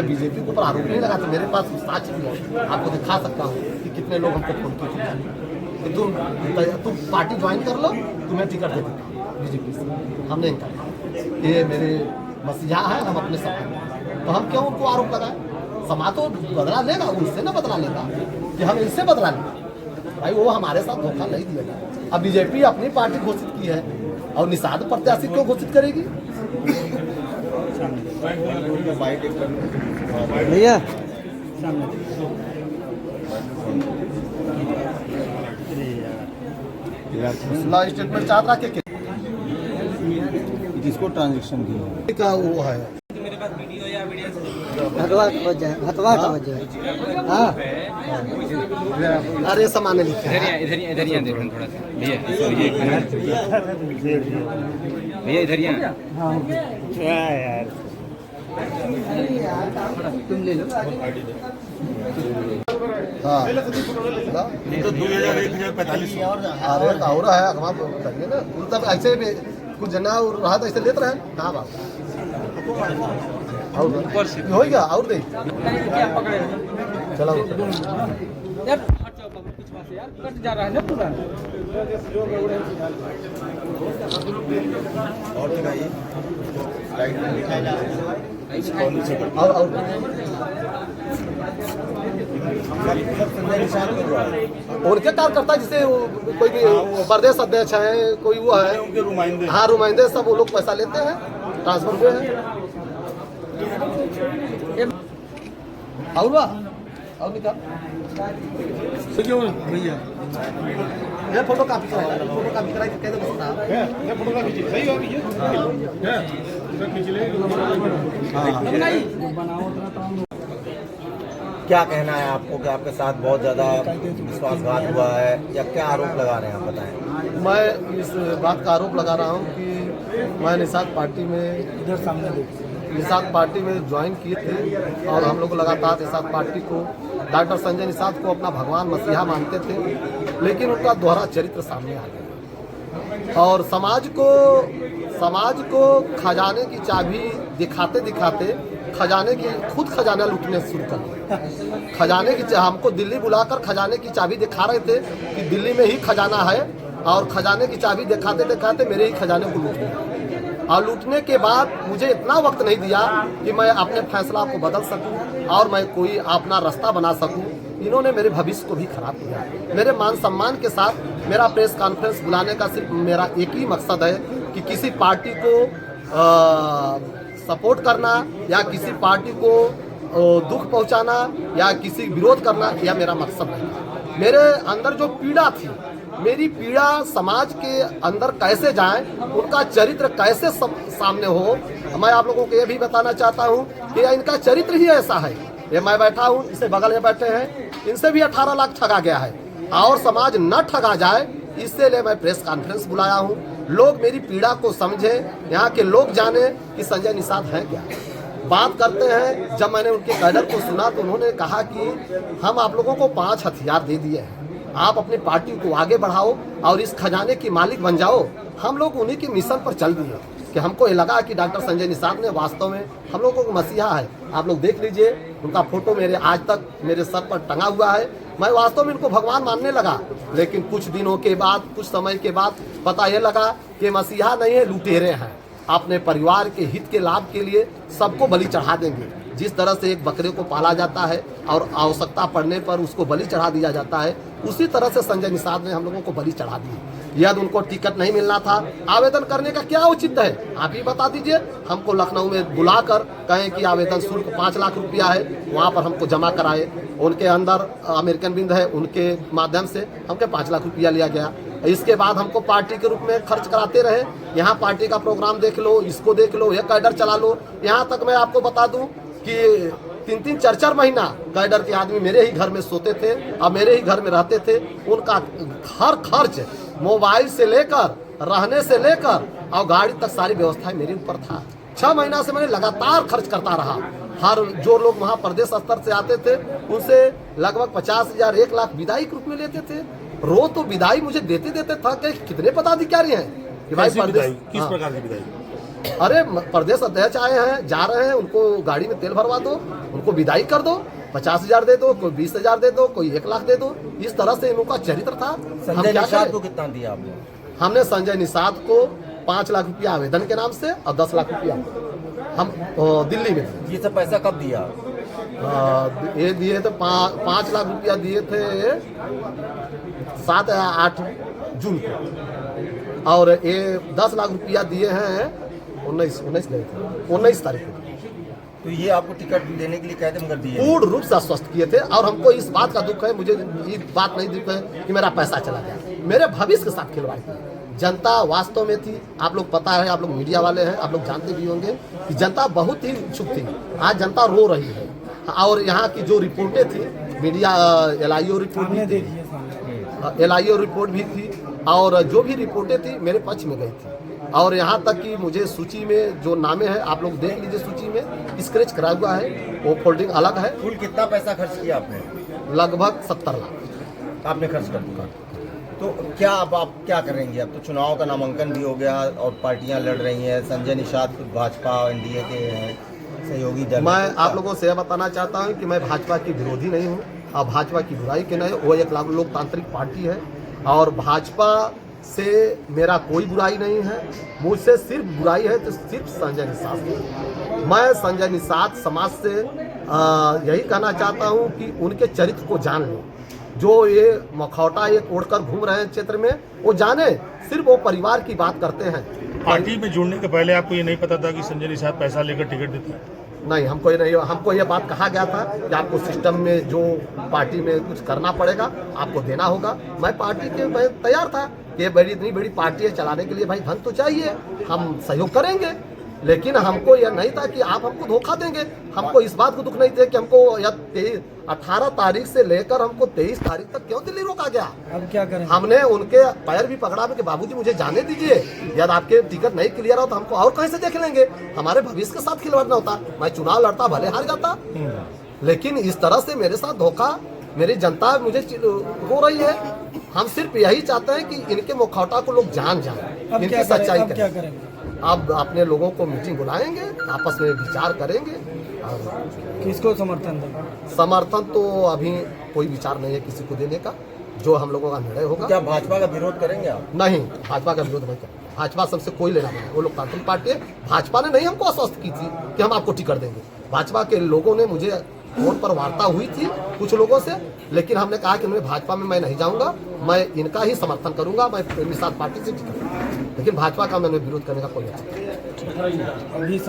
मैं बीजेपी के ऊपर आरोप नहीं लगाता, मेरे पास साक्ष्य भी है, आपको दिखा सकता हूँ कि कितने लोग हमको फोन किए कि तुम पार्टी ज्वाइन कर लो, तुम्हें टिकट दे देता बीजेपी से। हमने इनकार, ये मेरे मसीहा है, हम अपने समाज, तो हम क्यों उनको आरोप लगाएं? समाज तो बदला लेगा, उनसे ना बदला लेगा कि हम इनसे बदला लेंगे। भाई वो हमारे साथ धोखा नहीं दिएगा। अब बीजेपी अपनी पार्टी घोषित की है और निषाद प्रत्याशी क्यों घोषित करेगी? भैया स्टेटमेंट चाहत रहा के जिसको ट्रांजेक्शन की का वो है हथवा का वजह। हाँ अरे सामान्य लिखे इधर ही देखो थोड़ा सा भैया इधर ही तुम ले लो। हाँ तो 2045 अरे और है अखबार करिए ना, मतलब ऐसे भी कुछ जना और रहा तो ऐसे लेते रहे कहाँ बात और हो गया और दे चलो कट जा रहा है ना पूरा। और दिखाइए और उनके कार्यकर्ता जैसे कोई भी प्रदेश अध्यक्ष है, कोई वो है, उनके रुमाइंदे हाँ रुमाइंदे सब वो लोग पैसा लेते हैं, ट्रांसफर हुए हैं। और निकाल भैया ये फोटो कॉपी कराई, फोटो कॉपी कराई कैसे बसता ये फोटो का खींचिए, सही बात है। क्या कहना है आपको कि आपके साथ बहुत ज़्यादा विश्वासघात हुआ है या क्या आरोप लगा रहे हैं आप बताएं? मैं इस बात का आरोप लगा रहा हूँ कि मैं निषाद पार्टी में इधर सामने निषाद पार्टी में ज्वाइन किए थे और हम लोग लगातार निषाद पार्टी को, डॉक्टर संजय निषाद को अपना भगवान मसीहा मानते थे, लेकिन उनका दोहरा चरित्र सामने आ गया और समाज को खजाने की चाबी दिखाते दिखाते खुद खजाना लूटने शुरू कर दिया। खजाने की हमको दिल्ली बुलाकर खजाने की चाबी दिखा रहे थे कि दिल्ली में ही खजाना है और खजाने की चाबी दिखाते दिखाते मेरे ही खजाने को लूट लिया और लूटने के बाद मुझे इतना वक्त नहीं दिया कि मैं अपने फैसला को बदल सकूं और मैं कोई अपना रास्ता बना सकूं। इन्होंने मेरे भविष्य को भी खराब किया। मेरे मान सम्मान के साथ मेरा प्रेस कॉन्फ्रेंस बुलाने का सिर्फ मेरा एक ही मकसद है कि किसी पार्टी को सपोर्ट करना या किसी पार्टी को दुख पहुंचाना या किसी विरोध करना, यह मेरा मकसद नहीं। मेरे अंदर जो पीड़ा थी, मेरी पीड़ा समाज के अंदर कैसे जाए, उनका चरित्र कैसे सामने हो, मैं आप लोगों को ये भी बताना चाहता हूँ कि इनका चरित्र ही ऐसा है। ये मैं बैठा हूँ, इसे बगल में बैठे हैं, इनसे भी 18 लाख ठगा गया है और समाज न ठगा जाए इससे लिए मैं प्रेस कॉन्फ्रेंस बुलाया हूँ। लोग मेरी पीड़ा को समझे, यहाँ के लोग जाने कि संजय निषाद हैं क्या। बात करते हैं, जब मैंने उनके कैडर को सुना तो उन्होंने कहा कि हम आप लोगों को 5 हथियार दे दिए हैं, आप अपनी पार्टी को आगे बढ़ाओ और इस खजाने की मालिक बन जाओ। हम लोग उन्हीं के मिशन पर चल दिए कि हमको ये लगा कि डॉक्टर संजय निषाद ने वास्तव में हम लोगों को मसीहा है। आप लोग देख लीजिए, उनका फोटो मेरे आज तक मेरे सर पर टंगा हुआ है। मैं वास्तव में इनको भगवान मानने लगा, लेकिन कुछ दिनों के बाद, कुछ समय के बाद पता ये लगा कि मसीहा नहीं है, लुटेरे हैं। अपने परिवार के हित के लाभ के लिए सबको बलि चढ़ा देंगे। जिस तरह से एक बकरे को पाला जाता है और आवश्यकता पड़ने पर उसको बलि चढ़ा दिया जाता है, उसी तरह से संजय निषाद ने हम लोगों को बलि चढ़ा दी। यदि उनको टिकट नहीं मिलना था, आवेदन करने का क्या औचित्य है, आप ही बता दीजिए। हमको लखनऊ में बुलाकर कहें कि आवेदन शुल्क 5 लाख रुपया है, वहाँ पर हमको जमा कराए। उनके अंदर अमेरिकन बिंद है, उनके माध्यम से हमके 5 लाख रुपया लिया गया। इसके बाद हमको पार्टी के रूप में खर्च कराते रहे। यहाँ पार्टी का प्रोग्राम देख लो, इसको देख लो, ये कैडर चला लो। यहाँ तक मैं आपको बता दूं कि 3-3, 4-4 महीना कैडर के आदमी मेरे ही घर में सोते थे और मेरे ही घर में रहते थे। उनका हर खर्च, मोबाइल से लेकर रहने से लेकर और गाड़ी तक सारी व्यवस्था मेरे ऊपर था। 6 महीना से मैंने लगातार खर्च करता रहा। हर जो लोग वहाँ प्रदेश स्तर से आते थे उनसे लगभग 50,000, 1 लाख विदाई के रूप में लेते थे। रोज तो विदाई मुझे देते था कि कितने पदाधिकारी हैं कि भाई प्रदेश, किस प्रकार की विदाई? अरे प्रदेश अध्यक्ष आए हैं, जा रहे हैं, उनको गाड़ी में तेल भरवा दो, उनको विदाई कर दो, 50,000 दे दो, कोई 20,000 दे दो, कोई 1 लाख दे दो। इस तरह से इनका चरित्र था। हम संजय क्या निषाद करें? को कितना दिया आपने? हमने संजय निषाद को 5 लाख रुपया आवेदन के नाम से और 10 लाख रुपया हम दिल्ली में थे। ये सब पैसा कब दिया? ये दिए थे 5 लाख रुपया दिए थे 7 या 8 जून को, और ये 10 लाख रुपया दिए हैं 19 तारीख को। तो ये आपको टिकट देने के लिए कहते मगर दिए नहीं। पूर्ण रूप से आश्वस्त किए थे। और हमको इस बात का दुख है, मुझे ये बात नहीं दुख है कि मेरा पैसा चला गया, मेरे भविष्य के साथ खिलवाड़ की। जनता वास्तव में थी, आप लोग पता है, आप लोग मीडिया वाले हैं, आप लोग जानते भी होंगे कि जनता बहुत ही इच्छुक थी। आज जनता रो रही है। और यहाँ की जो रिपोर्टें थी, मीडिया LIO रिपोर्ट भी थी, LIO रिपोर्ट भी थी, और जो भी रिपोर्टें थी मेरे पक्ष में गई थी। और यहाँ तक कि मुझे सूची में जो नामे हैं, आप लोग देख लीजिए, सूची में स्क्रैच करा हुआ है, वो फोल्डिंग अलग है। कुल कितना पैसा खर्च किया आपने? लगभग 70 लाख आपने खर्च कर दिया। तो क्या अब आप क्या करेंगे? अब तो चुनाव का नामांकन भी हो गया और पार्टियां लड़ रही हैं। संजय निषाद खुद भाजपा NDA के हैं, सहयोगी दल। मैं आप लोगों से यह बताना चाहता हूं कि मैं भाजपा की विरोधी नहीं हूं और भाजपा की बुराई के नहीं। वो एक लोकतांत्रिक पार्टी है और भाजपा से मेरा कोई बुराई नहीं है। मुझसे सिर्फ बुराई है तो सिर्फ संजय निषाद से। मैं संजय निषाद समाज से यही कहना चाहता हूं कि उनके चरित्र को जान लो। जो ये मखौटा ये ओढ़कर घूम रहे हैं क्षेत्र में, वो जाने सिर्फ वो परिवार की बात करते हैं। पार्टी में जुड़ने के पहले आपको ये नहीं पता था कि संजय निषाद पैसा लेकर टिकट देते हैं? नहीं, हमको ये बात कहा गया था कि आपको सिस्टम में जो पार्टी में कुछ करना पड़ेगा, आपको देना होगा। मैं पार्टी के मैं तैयार था कि इतनी बड़ी पार्टी है, चलाने के लिए भाई धन तो चाहिए, हम सहयोग करेंगे। लेकिन हमको यह नहीं था कि आप हमको धोखा देंगे। हमको इस बात को दुख नहीं थे कि हमको 18 तारीख से लेकर हमको 23 तारीख तक क्यों दिल्ली रोका गया। अब क्या करें? हमने उनके पैर भी पकड़ा कि बाबूजी मुझे जाने दीजिए, यदि आपके टिकट नहीं क्लियर हो तो हमको और कहीं से देख लेंगे। हमारे भविष्य के साथ खिलवाड़ न होता। मैं चुनाव लड़ता, भले हार जाता, लेकिन इस तरह से मेरे साथ धोखा, मेरी जनता मुझे हो रही है। हम सिर्फ यही चाहते हैं कि इनके मुखौटा को लोग जान जाए, इनकी सच्चाई करें। अब अपने लोगों को मीटिंग बुलाएंगे, आपस में विचार करेंगे। और किसको समर्थन देंगे? समर्थन तो अभी कोई विचार नहीं है किसी को देने का, जो हम लोगों का निर्णय होगा। क्या भाजपा का विरोध करेंगे आप? नहीं, भाजपा का विरोध नहीं करेंगे। भाजपा सबसे कोई लेना नहीं है, वो लोकतांत्रिक पार्टी है। भाजपा ने नहीं हमको आश्वस्त की थी कि हम आपको टिकट देंगे। भाजपा के लोगों ने मुझे फोन पर वार्ता हुई थी कुछ लोगों से, लेकिन हमने कहा कि भाजपा में मैं नहीं जाऊंगा, मैं इनका ही समर्थन करूंगा, मैं निषाद पार्टी से टिकट। लेकिन भाजपा का मैंने विरोध करने का कोई अच्छा अभी